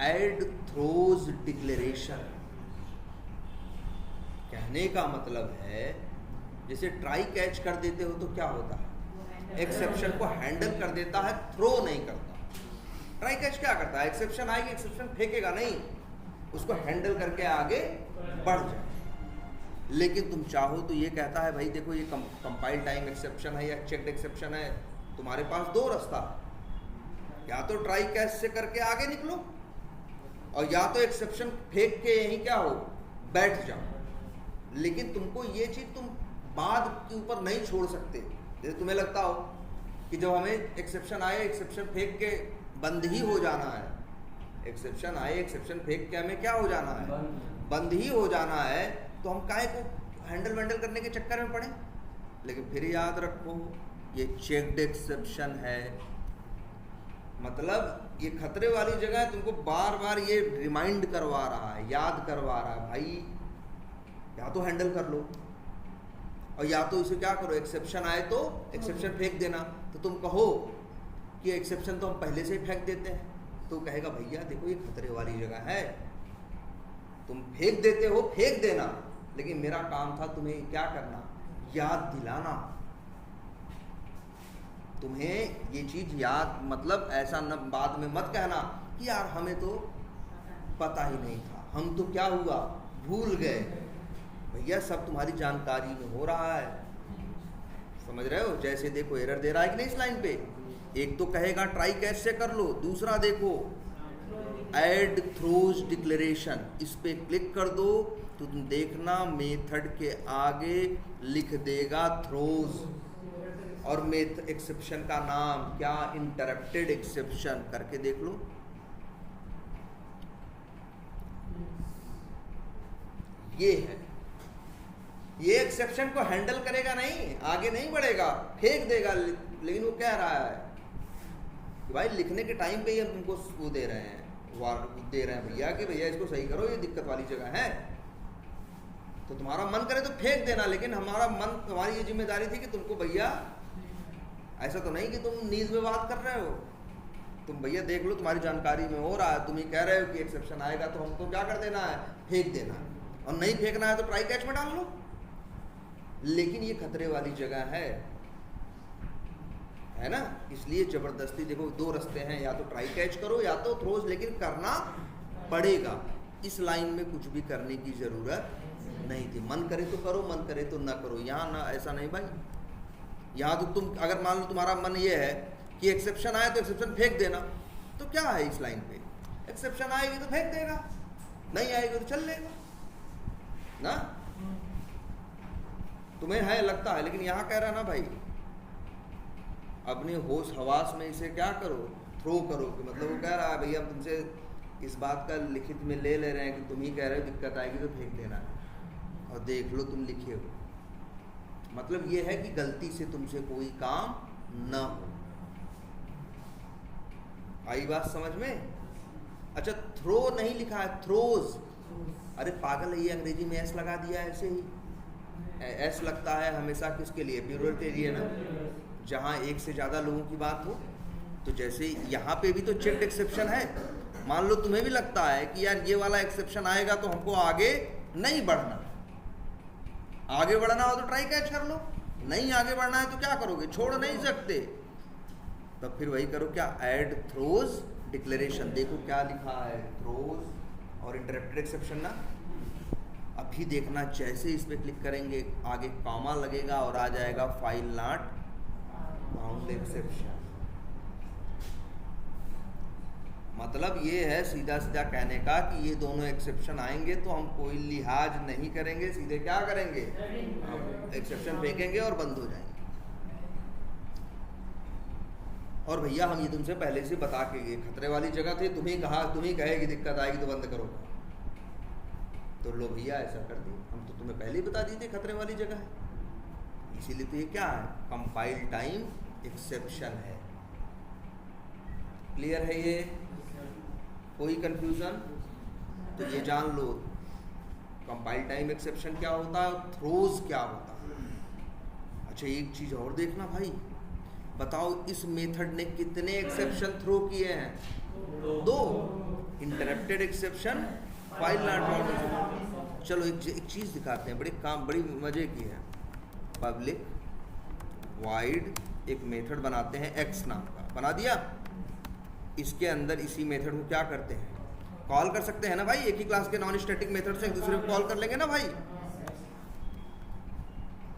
Add throws declaration. कहने का मतलब है जैसे ट्राई कैच कर देते हो तो क्या होता है, एक्सेप्शन को हैंडल कर देता है, थ्रो नहीं करता। ट्राई कैच क्या करता है, एक्सेप्शन आएगी, एक्सेप्शन फेंकेगा नहीं, उसको हैंडल करके आगे बढ़ जाए। लेकिन तुम चाहो तो ये कहता है भाई देखो ये कंपाइल टाइम एक्सेप्शन है या चेक्ड एक्सेप्शन है, तुम्हारे पास दो रास्ता, या तो ट्राई कैच से करके आगे निकलो और या तो एक्सेप्शन फेंक के यहीं क्या हो, बैठ जाओ। लेकिन तुमको ये चीज तुम बाद के ऊपर नहीं छोड़ सकते। जैसे तुम्हें लगता हो कि जब हमें एक्सेप्शन आए, एक्सेप्शन फेंक के बंद ही हो जाना है, एक्सेप्शन आए, एक्सेप्शन फेंक के हमें क्या हो जाना है, बंद ही हो जाना है, तो हम काहे को हैंडल वैंडल करने के चक्कर में पड़े। लेकिन फिर याद रखो ये चेक्ड एक्सेप्शन है, मतलब ये खतरे वाली जगह है, तुमको बार बार ये रिमाइंड करवा रहा है, याद करवा रहा है, भाई या तो हैंडल कर लो और या तो इसे क्या करो, एक्सेप्शन आए तो एक्सेप्शन फेंक देना। तो तुम कहो कि एक्सेप्शन तो हम पहले से ही फेंक देते हैं, तो कहेगा भैया देखो ये खतरे वाली जगह है, तुम फेंक देते हो, फेंक देना, लेकिन मेरा काम था तुम्हें क्या करना, याद दिलाना, तुम्हें ये चीज याद, मतलब ऐसा न बाद में मत कहना कि यार हमें तो पता ही नहीं था, हम तो क्या हुआ भूल गए। भैया सब तुम्हारी जानकारी में हो रहा है, समझ रहे हो। जैसे देखो एरर दे रहा है कि नहीं इस लाइन पे, एक तो कहेगा ट्राई कैच से कर लो, दूसरा देखो ऐड थ्रोज डिक्लेरेशन, इस पे क्लिक कर दो तो तुम देखना मेथड के आगे लिख देगा थ्रोज, और मेथड एक्सेप्शन का नाम क्या, इंटरप्टेड एक्सेप्शन, करके देख लो। ये है ये एक्सेप्शन को हैंडल करेगा नहीं, आगे नहीं बढ़ेगा, फेंक देगा। लेकिन वो कह रहा है कि भाई लिखने के टाइम पे ही हम तुमको वो दे रहे हैं, दे रहे हैं भैया कि भैया इसको सही करो, ये दिक्कत वाली जगह है। तो तुम्हारा मन करे तो फेंक देना, लेकिन तुम्हारी ये जिम्मेदारी थी कि तुमको भैया ऐसा तो नहीं कि तुम नीज में बात कर रहे हो, तुम भैया देख लो तुम्हारी जानकारी में हो रहा है, तुम ही कह रहे हो कि एक्सेप्शन आएगा तो हमको क्या कर देना है, फेंक देना, और नहीं फेंकना है तो ट्राई कैच में डाल लो। लेकिन ये खतरे वाली जगह है ना, इसलिए जबरदस्ती देखो दो रास्ते हैं, या तो ट्राई कैच करो या तो थ्रोज, लेकिन करना पड़ेगा। इस लाइन में कुछ भी करने की जरूरत नहीं थी, मन करे तो करो, मन करे तो ना करो। यहाँ ना ऐसा नहीं भाई, यहाँ तो तुम अगर मान लो तुम्हारा मन ये है कि एक्सेप्शन आए तो एक्सेप्शन फेंक देना, तो क्या है इस लाइन पे, एक्सेप्शन आएगी तो फेंक देगा, नहीं आएगी तो चल लेगा ना, तुम्हें है लगता है। लेकिन यहाँ कह रहा ना भाई, अपनी होश हवास में इसे क्या करो, थ्रो करो। कि मतलब वो कह रहा है भैया हम तुमसे इस बात का लिखित में ले रहे हैं कि तुम ही कह रहे हो दिक्कत आएगी तो फेंक देना है, और देख लो तुम लिखे हो। मतलब ये है कि गलती से तुमसे कोई काम न हो। आई बात समझ में? अच्छा, थ्रो नहीं लिखा है, थ्रोज। अरे पागल है, ये अंग्रेजी में एस लगा दिया ऐसे ही। एस लगता है हमेशा किसके लिए, प्लूरल के लिए ना, जहाँ एक से ज़्यादा लोगों की बात हो। तो जैसे यहाँ पे भी तो चेक्ड एक्सेप्शन है। मान लो तुम्हें भी लगता है कि यार ये वाला एक्सेप्शन आएगा तो हमको आगे नहीं बढ़ना, आगे बढ़ना हो तो ट्राई कैच कर लो, नहीं आगे बढ़ना है तो क्या करोगे, छोड़ नहीं सकते, तब फिर वही करो क्या, ऐड थ्रोज डिक्लेरेशन। देखो क्या लिखा है, थ्रोज और इंटरप्टेड एक्सेप्शन ना। अभी देखना, जैसे इस पे क्लिक करेंगे आगे कॉमा लगेगा और आ जाएगा फाइल नॉट फाउंड एक्सेप्शन। मतलब ये है सीधा सीधा कहने का कि ये दोनों एक्सेप्शन आएंगे तो हम कोई लिहाज नहीं करेंगे, सीधे क्या करेंगे, हम एक्सेप्शन फेंकेंगे और बंद हो जाएंगे। और भैया हम ये तुमसे पहले से बता के गए, खतरे वाली जगह थी, तुम्हें कहा, तुम्हें कहे कि दिक्कत आएगी तो बंद करो, तो लो भैया ऐसा कर दिए, हम तो तुम्हें पहले ही बता दिए थे खतरे वाली जगह है। इसीलिए तो ये क्या है, कंपाइल टाइम एक्सेप्शन है। क्लियर है ये? कोई कंफ्यूजन? तो ये जान लो कंपाइल टाइम एक्सेप्शन क्या होता है, थ्रोज क्या होता है। अच्छा एक चीज और देखना भाई, बताओ इस मेथड ने कितने एक्सेप्शन थ्रो किए हैं, दो। Interrupted exception, file not found. चलो एक चीज दिखाते हैं, बड़ी मजे की है। पब्लिक वाइड एक मेथड बनाते हैं एक्स नाम का, बना दिया। इसके अंदर इसी मेथड को क्या करते हैं, कॉल कर सकते हैं ना भाई, एक ही क्लास के नॉन स्टैटिक मेथड से एक दूसरे को कॉल कर लेंगे ना भाई।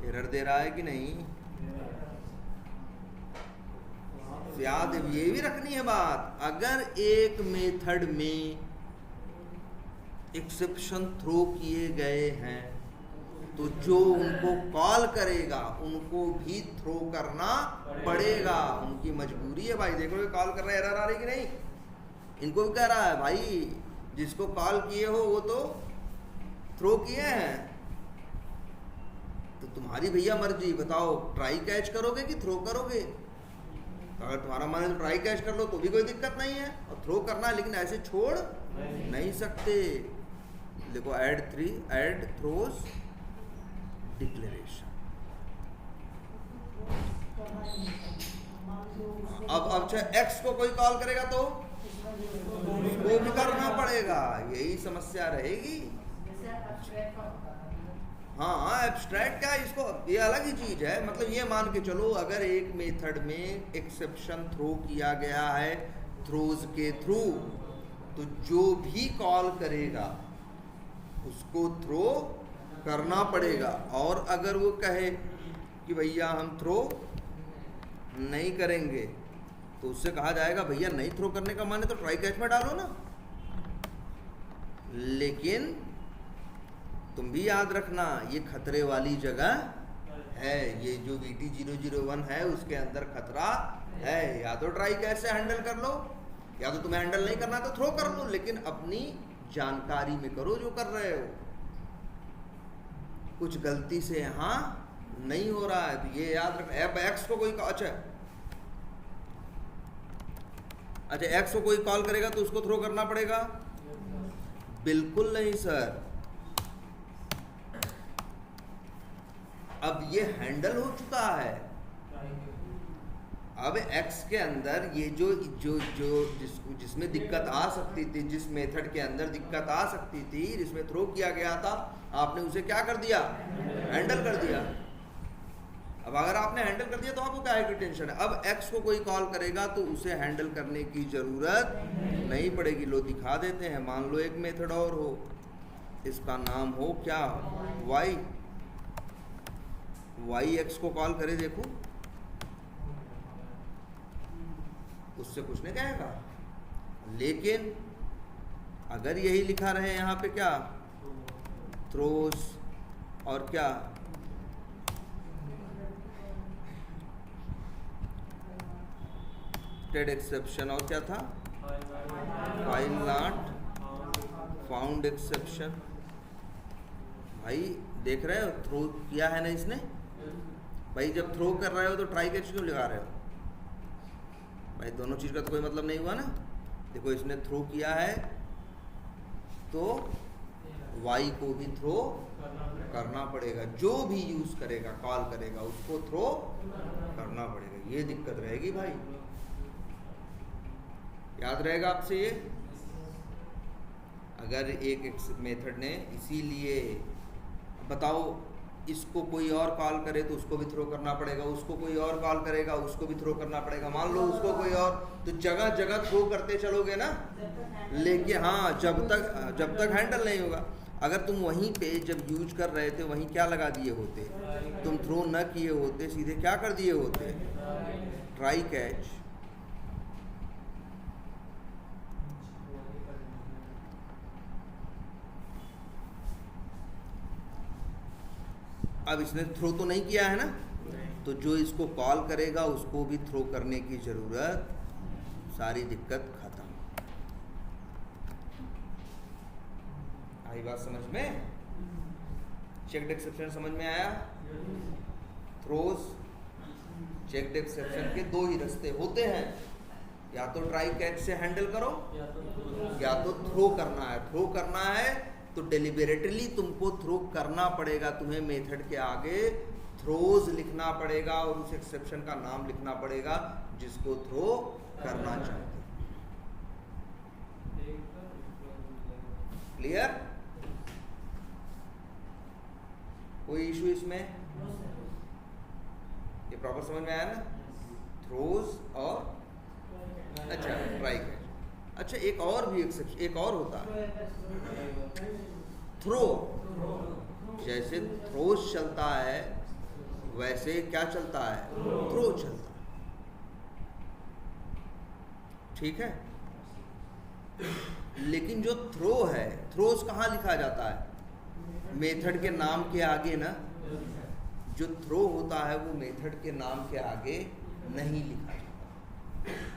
एरर दे रहा है कि नहीं? याद ये भी रखनी है बात, अगर एक मेथड में एक्सेप्शन थ्रो किए गए हैं तो जो उनको कॉल करेगा उनको भी थ्रो करना पड़ेगा, उनकी मजबूरी है भाई। देखो ये कॉल कर रहे हैं, एरर आ रही कि नहीं, इनको भी कह रहा है भाई जिसको कॉल किए हो वो तो थ्रो किए हैं, तो तुम्हारी भैया मर्जी, बताओ ट्राई कैच करोगे कि थ्रो करोगे। अगर तुम्हारा मन है तो ट्राई कैच कर लो तो भी कोई दिक्कत नहीं है, और थ्रो करना है, लेकिन ऐसे छोड़ नहीं सकते। देखो ऐड थ्रोज डिक्लेरेशन। अब एक्स को कोई कॉल करेगा तो वो भी करना पड़ेगा, यही समस्या रहेगी। हाँ एब्स्ट्रैक्ट क्या, इसको ये अलग ही चीज है। मतलब ये मान के चलो अगर एक मेथड में एक्सेप्शन थ्रो किया गया है थ्रोज के थ्रू, तो जो भी कॉल करेगा उसको थ्रो करना पड़ेगा। और अगर वो कहे कि भैया हम थ्रो नहीं करेंगे तो उससे कहा जाएगा भैया नहीं थ्रो करने का मन है तो ट्राई कैच में डालो ना। लेकिन तुम भी याद रखना ये खतरे वाली जगह है, ये जो VT001 है उसके अंदर खतरा है। या तो ट्राई कैच से हैंडल कर लो, या तो तुम्हें हैंडल नहीं करना तो थ्रो कर लो, लेकिन अपनी जानकारी में करो जो कर रहे हो। कुछ गलती से यहाँ नहीं हो रहा है, तो ये याद रखना। अब एक्स को कोई अच्छा एक्स को कोई कॉल करेगा तो उसको थ्रो करना पड़ेगा? बिल्कुल नहीं सर। अब ये हैंडल हो चुका है। अब एक्स के अंदर ये जो जिसमें दिक्कत आ सकती थी, जिस मेथड के अंदर दिक्कत आ सकती थी, जिसमें थ्रो किया गया था, आपने उसे क्या कर दिया? हैंडल कर दिया। अब अगर आपने हैंडल कर दिया तो आपको क्या है कि टेंशन है। अब एक्स को कोई कॉल करेगा तो उसे हैंडल करने की जरूरत नहीं पड़ेगी। लो दिखा देते हैं। मान लो एक मेथड और हो, इसका नाम हो क्या? वाई एक्स को कॉल करे, देखो उससे कुछ नहीं कहेगा। लेकिन अगर यही लिखा रहे यहाँ पे क्या? थ्रोस और क्या? एक्सेप्शन और क्या था? File not found exception. भाई देख रहे हो थ्रो किया है ना इसने? भाई जब थ्रो कर रहे हो तो ट्राई कैच क्यों लगा रहे हो? भाई दोनों चीज का तो कोई मतलब नहीं हुआ ना। देखो इसने थ्रो किया है तो वाई को भी थ्रो करना पड़ेगा। जो भी यूज करेगा, कॉल करेगा, उसको थ्रो करना पड़ेगा। ये दिक्कत रहेगी भाई, याद रहेगा आपसे ये। अगर एक मेथड ने, इसीलिए बताओ, इसको कोई और कॉल करे तो उसको भी थ्रो करना पड़ेगा, उसको कोई और कॉल करेगा उसको भी थ्रो करना पड़ेगा। मान लो उसको कोई और, तो जगह जगह थ्रो करते चलोगे ना, लेकिन हाँ जब तक हैंडल नहीं होगा। अगर तुम वहीं पे जब यूज कर रहे थे वहीं क्या लगा दिए होते? तुम थ्रो न किए होते, सीधे क्या कर दिए होते? Try catch. अब इसने थ्रो तो नहीं किया है ना, तो जो इसको कॉल करेगा उसको भी थ्रो करने की जरूरत, सारी दिक्कत खत्म। आई बात समझ में? चेक्ड एक्सेप्शन समझ में आया? थ्रोज चेक्ड एक्सेप्शन के दो ही रास्ते होते हैं, या तो ट्राई कैच से हैंडल करो या तो थ्रो करना है। थ्रो करना है तो डेलिबरेटली तुमको थ्रो करना पड़ेगा। तुम्हें मेथड के आगे थ्रोज लिखना पड़ेगा और उस एक्सेप्शन का नाम लिखना पड़ेगा जिसको थ्रो करना चाहते। क्लियर? कोई इशू इसमें? ये प्रॉपर समझ में आया ना? थ्रोज और अच्छा ट्राई कैच। अच्छा एक और भी एक्सेप्शन, एक और होता है थ्रो। जैसे थ्रोज चलता है वैसे क्या चलता है? थ्रो चलता है। ठीक है? लेकिन जो थ्रो है, थ्रोज कहाँ लिखा जाता है? मेथड के नाम के आगे ना। जो थ्रो होता है वो मेथड के नाम के आगे नहीं लिखा जाता।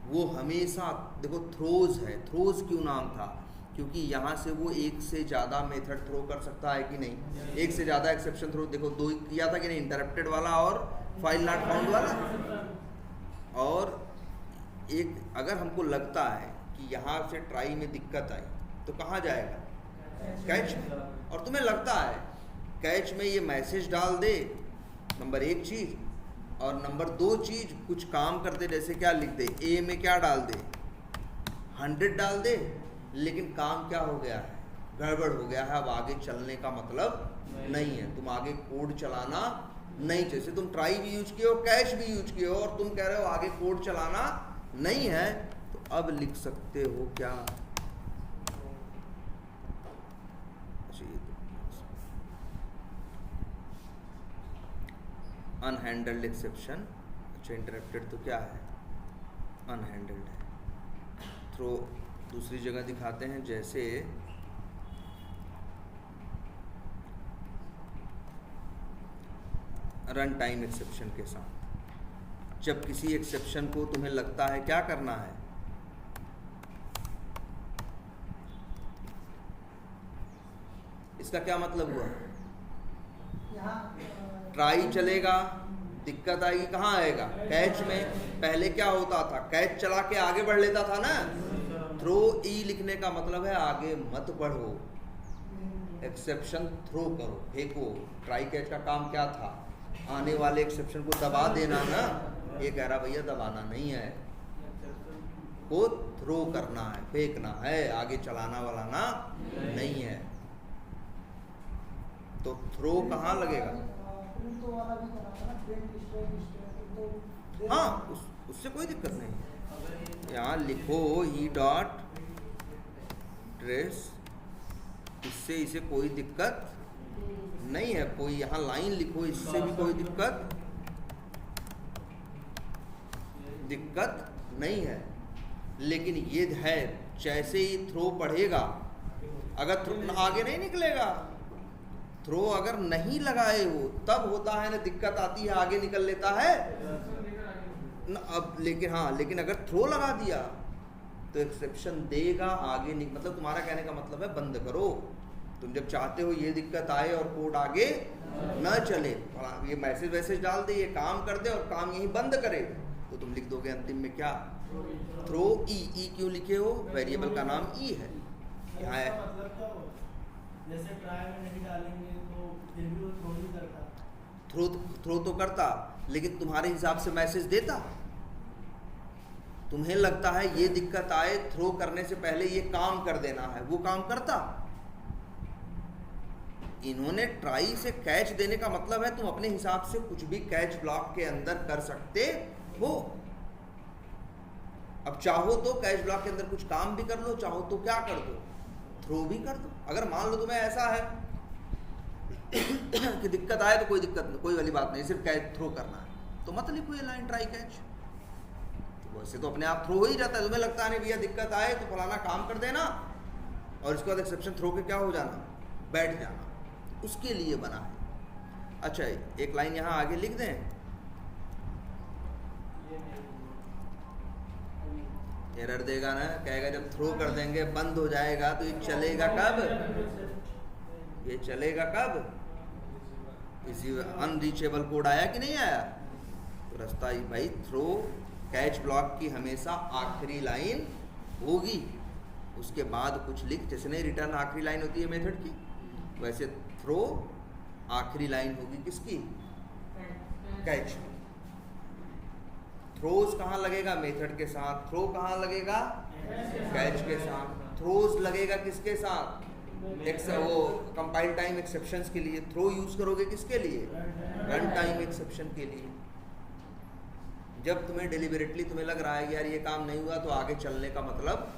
वो हमेशा, देखो थ्रोज है, थ्रोज क्यों नाम था? क्योंकि यहाँ से वो एक से ज़्यादा मेथड थ्रो कर सकता है कि नहीं? एक से ज़्यादा एक्सेप्शन थ्रो, देखो दो किया था कि नहीं? इंटरप्टेड वाला और फाइल नॉट फाउंड वाला। और एक अगर हमको लगता है कि यहाँ से ट्राई में दिक्कत आई तो कहाँ जाएगा? कैच में। और तुम्हें लगता है कैच में ये मैसेज डाल दे, नंबर एक चीज़, और नंबर दो चीज़ कुछ काम करते, जैसे क्या लिख दे, ए में क्या डाल दे? 100 डाल दे। लेकिन काम क्या हो गया है? गड़बड़ हो गया है। अब आगे चलने का मतलब नहीं है। तुम आगे कोड चलाना नहीं, जैसे तुम ट्राई भी यूज किए हो, कैच भी यूज किए हो, और तुम कह रहे हो आगे कोड चलाना नहीं है, तो अब लिख सकते हो क्या? अनहैंडल्ड एक्सेप्शन। अच्छा इंटरप्टेड तो क्या है? अनहैंडल्ड है। थ्रो दूसरी जगह दिखाते हैं, जैसे रन टाइम एक्सेप्शन के साथ। जब किसी एक्सेप्शन को तुम्हें लगता है क्या करना है? इसका क्या मतलब हुआ? यहाँ ट्राई चलेगा, दिक्कत आएगी कहाँ आएगा? कैच में। पहले क्या होता था, कैच चला के आगे बढ़ लेता था ना। थ्रो ई लिखने का मतलब है आगे मत बढ़ो, एक्सेप्शन थ्रो करो, फेंको। ट्राई कैच का काम क्या था? आने वाले एक्सेप्शन को दबा देना ना। ये कह रहा भैया दबाना नहीं है, को थ्रो करना है, फेंकना है, आगे चलाना वाला ना नहीं है। तो थ्रो कहाँ लगेगा? हाँ, उससे कोई दिक्कत नहीं। यहाँ लिखो ई डॉट ट्रेस, इससे इसे कोई दिक्कत नहीं है। कोई यहाँ लाइन लिखो, इससे भी कोई दिक्कत नहीं है। लेकिन ये है, जैसे ही थ्रो पढ़ेगा, अगर थ्रो आगे नहीं निकलेगा, थ्रो अगर नहीं लगाए हो तब होता है ना दिक्कत आती है, आगे निकल लेता है न। अब लेकिन अगर थ्रो लगा दिया तो एक्सेप्शन देगा, आगे मतलब तुम्हारा कहने का मतलब है बंद करो। तुम जब चाहते हो ये दिक्कत आए और कोड आगे न चले, ये मैसेज डाल दे, ये काम कर दे और काम यही बंद करे, तो तुम लिख दोगे अंतिम में क्या? थ्रो ई क्यों लिखे हो? वेरिएबल का नाम ई है। यहाँ है मतलब क्या हो? जैसे ट्राई में नहीं डालेंगे तो फिर भी वो थ्रो ही करता। थ्रो तो करता, लेकिन तुम्हारे हिसाब से मैसेज देता। तुम्हें लगता है ये दिक्कत आए, थ्रो करने से पहले ये काम कर देना है, वो काम करता। इन्होंने ट्राई से कैच देने का मतलब है तुम अपने हिसाब से कुछ भी कैच ब्लॉक के अंदर कर सकते हो। अब चाहो तो कैच ब्लॉक के अंदर कुछ काम भी कर लो, चाहो तो क्या कर दो, थ्रो भी कर दो। अगर मान लो तुम्हें ऐसा है कि दिक्कत आए तो कोई वाली बात नहीं, सिर्फ कैच थ्रो करना है, तो मत लिखो ये लाइन ट्राई कैच। तो वैसे तो अपने आप थ्रो हो ही जाता है। तुम्हें लगता है नहीं भैया दिक्कत आए तो फलाना काम कर देना, और इसके बाद एक्सेप्शन थ्रो के क्या हो जाना, बैठ जाना, उसके लिए बना है। अच्छा, एक लाइन यहाँ आगे लिख दें, एरर देगा ना, कहेगा जब थ्रो कर देंगे बंद हो जाएगा, तो ये चलेगा कब? ये चलेगा कब? इसी अनरीचेबल कोड आया कि नहीं आया? तो रास्ता ही भाई, थ्रो कैच ब्लॉक की हमेशा आखिरी लाइन होगी, उसके बाद कुछ लिख, जैसे नहीं रिटर्न आखिरी लाइन होती है मेथड की, वैसे थ्रो आखिरी लाइन होगी किसकी? कैच। थ्रोज कहाँ लगेगा? मेथड के साथ। थ्रो कहाँ लगेगा? कैच के साथ। थ्रोज लगेगा किसके साथ? वो कंपाइल टाइम एक्सेप्शंस के लिए। थ्रो यूज करोगे किसके लिए? रन टाइम एक्सेप्शन के लिए। जब तुम्हें डिलिबरेटली तुम्हें लग रहा है कि यार ये काम नहीं हुआ, तो आगे चलने का मतलब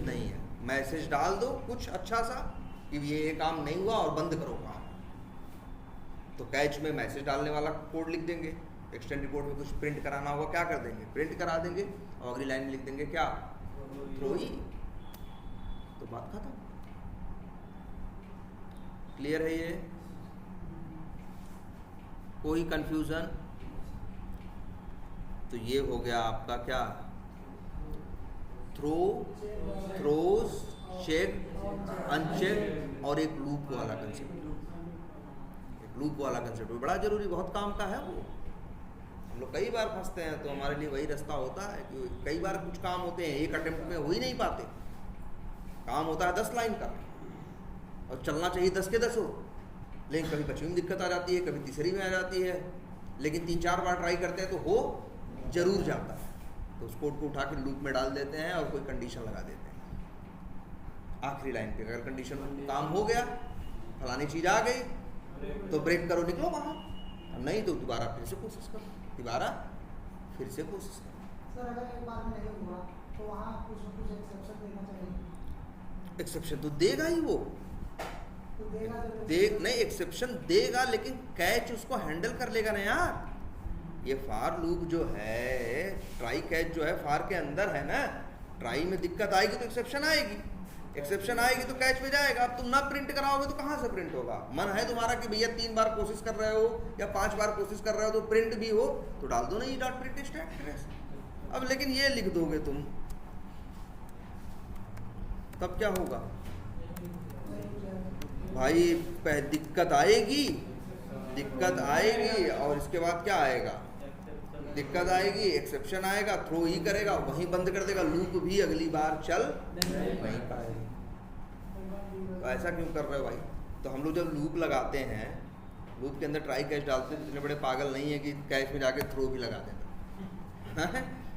नहीं है। मैसेज डाल दो कुछ अच्छा सा कि ये काम नहीं हुआ और बंद करो काम। तो कैच में मैसेज डालने वाला कोड लिख देंगे, एक्सटेंडेड कोड में कुछ प्रिंट कराना होगा, क्या कर देंगे? प्रिंट करा देंगे, और अगली लाइन में लिख देंगे क्या? थ्रो ही। तो बात खत्म। क्लियर है ये? कोई कंफ्यूजन? तो ये हो गया आपका क्या? थ्रो, थ्रोज, चेक, अनचेक, और एक लूप वाला कंसेप्ट। एक लूप वाला कंसेप्ट बड़ा जरूरी, बहुत काम का है वो। हम लोग कई बार फंसते हैं, तो हमारे लिए वही रास्ता होता है कि कई बार कुछ काम होते हैं एक अटेम्प्ट में हो ही नहीं पाते। काम होता है 10 लाइन का, और चलना चाहिए 10 के 10 हो, लेकिन कभी 5वीं में दिक्कत आ जाती है, कभी तीसरी में आ जाती है, लेकिन 3-4 बार ट्राई करते हैं तो हो जरूर जाता है। तो उस कोड को उठा के लूप में डाल देते हैं और कोई कंडीशन लगा देते हैं आखिरी लाइन पे। अगर कंडीशन काम हो गया, फलानी चीज़ आ गई, तो ब्रेक करो, निकलो बाहर, नहीं तो दोबारा फिर से कोशिश करो, दोबारा फिर से कोशिश करो। सर अगर एक बार में नहीं हुआ तो वहाँ कुछ न कुछ एक्सेप्शन देना चाहिए। एक्सेप्शन तो देगा ही वो, तो देगा नहीं एक्सेप्शन देगा, लेकिन कैच उसको हैंडल कर लेगा ना यार। ये फार लूप जो है, ट्राई कैच जो है फार के अंदर है ना, ट्राई में दिक्कत आएगी तो एक्सेप्शन आएगी, एक्सेप्शन आएगी तो कैच में जाएगा। अब तुम ना प्रिंट कराओगे तो कहाँ से प्रिंट होगा? मन है तुम्हारा कि भैया 3 बार कोशिश कर रहे हो या 5 बार कोशिश कर रहे हो तो प्रिंट भी हो, तो डाल दो ना ये डॉट प्रिंट स्टेटस। अब लेकिन ये लिख दोगे तुम, तब क्या होगा भाई? दिक्कत आएगी दिक्कत आएगी और इसके बाद क्या आएगा, दिक्कत आएगी, एक्सेप्शन आएगा, थ्रो ही करेगा, वहीं बंद कर देगा, लूप भी अगली बार चल नहीं पाएगी। तो ऐसा क्यों कर रहे हो भाई? तो हम लोग जब लूप लगाते हैं, लूप के अंदर ट्राई कैच डालते हैं, इतने बड़े पागल नहीं है कि कैच में जाके थ्रो भी लगा देना।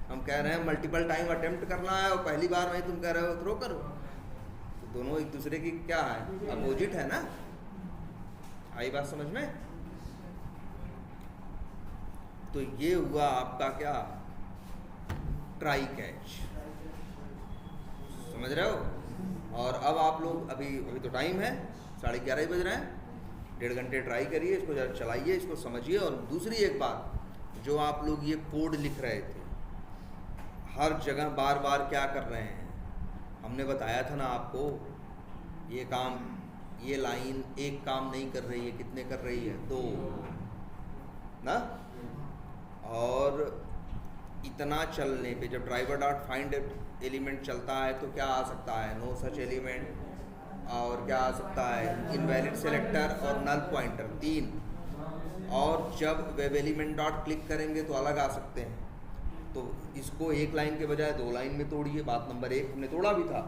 हम कह रहे हैं मल्टीपल टाइम अटेम्प्ट करना है और पहली बार में तुम कह रहे हो थ्रो करो, तो दोनों एक दूसरे की क्या है, अपोजिट है ना। आई बात समझ में? तो ये हुआ आपका क्या, ट्राई कैच, समझ रहे हो। और अब आप लोग अभी तो टाइम है 11:30 बज रहे हैं, 1.5 घंटे ट्राई करिए, इसको जरा चलाइए, इसको समझिए। और दूसरी एक बात, जो आप लोग ये कोड लिख रहे थे, हर जगह बार बार क्या कर रहे हैं, हमने बताया था ना आपको, ये काम, ये लाइन एक काम नहीं कर रही है, कितने कर रही है, 2 ना। और इतना चलने पे जब ड्राइवर डॉट फाइंड एलिमेंट चलता है तो क्या आ सकता है, नो सच एलिमेंट, और क्या आ सकता है, इनवैलिड सेलेक्टर और नल पॉइंटर, 3। और जब वेब एलिमेंट डॉट क्लिक करेंगे तो अलग आ सकते हैं। तो इसको एक लाइन के बजाय 2 लाइन में तोड़िए, बात नंबर 1 हमने तोड़ा भी था।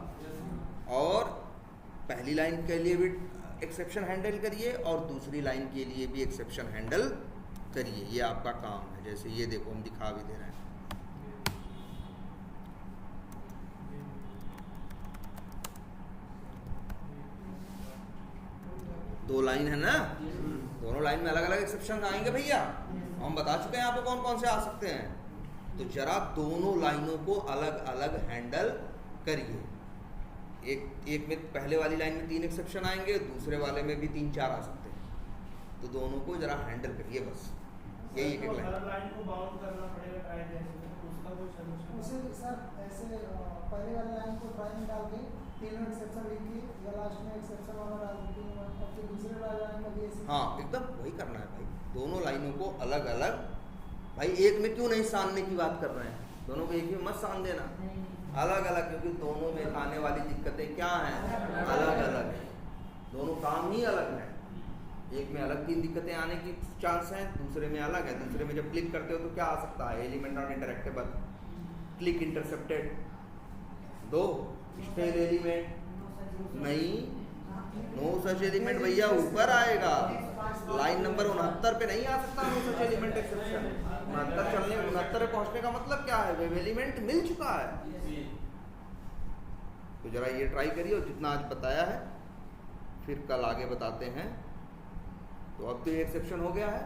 और पहली लाइन के लिए भी एक्सेप्शन हैंडल करिए और दूसरी लाइन के लिए भी एक्सेप्शन हैंडल करिए, ये आपका काम है। जैसे ये देखो हम दिखा भी दे रहे हैं, दो लाइन है ना, दोनों लाइन में अलग अलग एक्सेप्शन आएंगे भैया, हम बता चुके हैं आपको कौन कौन से आ सकते हैं। तो जरा दोनों लाइनों को अलग अलग हैंडल करिए। एक में पहले वाली लाइन में 3 एक्सेप्शन आएंगे, दूसरे वाले में भी 3-4 आ सकते हैं। तो दोनों को जरा हैंडल करिए, बस यही एक लाइन को बाउंड करना पड़ेगा ट्राई कैच में, उसका कोई सॉल्यूशन उसे सर ऐसे पहले वाली लाइन को ट्राई में डाल के 3 एक्सेप्शन लिखिए या लास्ट में एक्सेप्शन वाला डाल दीजिए और फिर दूसरे वाली लाइन में भी ऐसे। हाँ एकदम वही करना है भाई, दोनों लाइनों को अलग अलग। भाई एक में क्यों नहीं सानने की बात कर रहे हैं, दोनों को एक में मत सान देना, अलग अलग, क्योंकि दोनों में आने वाली दिक्कतें क्या हैं, अलग अलग है, दोनों काम ही अलग हैं। एक में अलग 3 दिक्कतें आने की चांस है, दूसरे में अलग है। दूसरे में जब क्लिक करते हो तो क्या आ सकता है, element not interactable, click intercepted, 2 stale element नहीं, नो सच एलिमेंट भैया ऊपर आएगा, लाइन नंबर 69 पे नहीं आ सकता नो सच एलिमेंट एक्सेप्शन। 69 पे पहुंचने का मतलब क्या है, वेब एलिमेंट मिल चुका है। तो जरा ये ट्राई करिए, और जितना आज बताया है फिर कल आगे बताते हैं। तो अब तो ये एक्सेप्शन हो गया है।